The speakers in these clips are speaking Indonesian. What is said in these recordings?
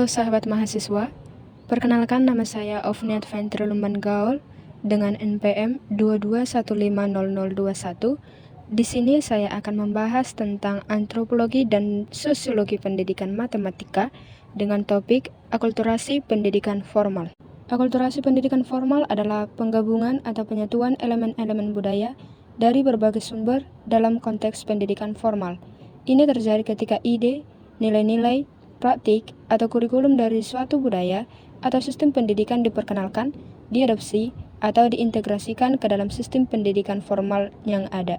Halo sahabat mahasiswa, perkenalkan nama saya Ofniat Ventruluman Gaul dengan NPM 221500021. Di sini saya akan membahas tentang antropologi dan sosiologi pendidikan matematika dengan topik akulturasi pendidikan formal. Akulturasi pendidikan formal adalah penggabungan atau penyatuan elemen-elemen budaya dari berbagai sumber dalam konteks pendidikan formal. Ini terjadi ketika ide, nilai-nilai, praktik, atau kurikulum dari suatu budaya atau sistem pendidikan diperkenalkan, diadopsi, atau diintegrasikan ke dalam sistem pendidikan formal yang ada.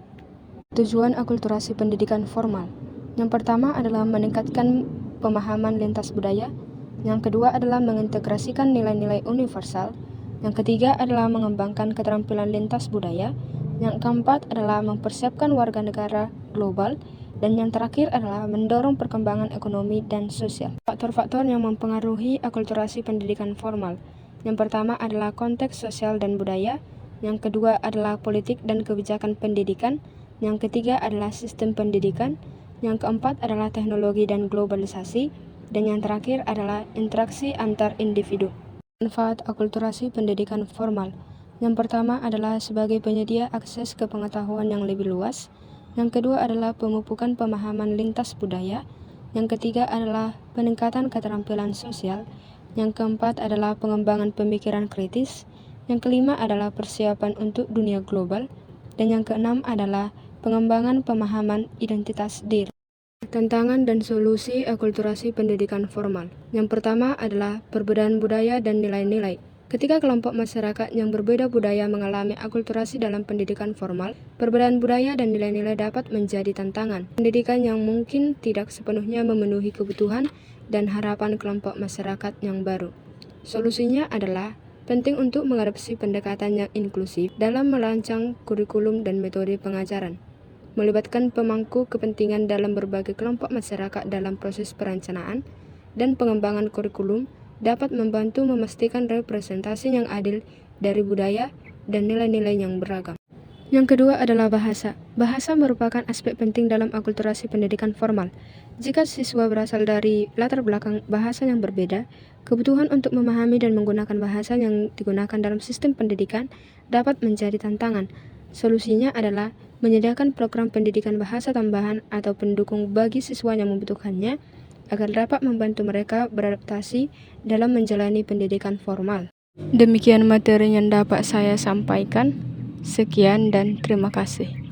Tujuan akulturasi pendidikan formal. Yang pertama adalah meningkatkan pemahaman lintas budaya. Yang kedua adalah mengintegrasikan nilai-nilai universal. Yang ketiga adalah mengembangkan keterampilan lintas budaya. Yang keempat adalah mempersiapkan warga negara global. Dan yang terakhir adalah mendorong perkembangan ekonomi dan sosial. Faktor-faktor yang mempengaruhi akulturasi pendidikan formal. Yang pertama adalah konteks sosial dan budaya. Yang kedua adalah politik dan kebijakan pendidikan. Yang ketiga adalah sistem pendidikan. Yang keempat adalah teknologi dan globalisasi. Dan yang terakhir adalah interaksi antar individu. Manfaat akulturasi pendidikan formal. Yang pertama adalah sebagai penyedia akses ke pengetahuan yang lebih luas. Yang kedua adalah pemupukan pemahaman lintas budaya. Yang ketiga adalah peningkatan keterampilan sosial. Yang keempat adalah pengembangan pemikiran kritis. Yang kelima adalah persiapan untuk dunia global. Dan yang keenam adalah pengembangan pemahaman identitas diri. Tantangan dan solusi akulturasi pendidikan formal. Yang pertama adalah perbedaan budaya dan nilai-nilai. Ketika kelompok masyarakat yang berbeda budaya mengalami akulturasi dalam pendidikan formal, perbedaan budaya dan nilai-nilai dapat menjadi tantangan. Pendidikan yang mungkin tidak sepenuhnya memenuhi kebutuhan dan harapan kelompok masyarakat yang baru. Solusinya adalah penting untuk mengadopsi pendekatan yang inklusif dalam merancang kurikulum dan metode pengajaran. Melibatkan pemangku kepentingan dalam berbagai kelompok masyarakat dalam proses perencanaan dan pengembangan kurikulum dapat membantu memastikan representasi yang adil dari budaya dan nilai-nilai yang beragam. Yang kedua adalah bahasa. Bahasa merupakan aspek penting dalam akulturasi pendidikan formal. Jika siswa berasal dari latar belakang bahasa yang berbeda, kebutuhan untuk memahami dan menggunakan bahasa yang digunakan dalam sistem pendidikan dapat menjadi tantangan. Solusinya adalah menyediakan program pendidikan bahasa tambahan atau pendukung bagi siswa yang membutuhkannya, agar dapat membantu mereka beradaptasi dalam menjalani pendidikan formal. Demikian materi yang dapat saya sampaikan. Sekian dan terima kasih.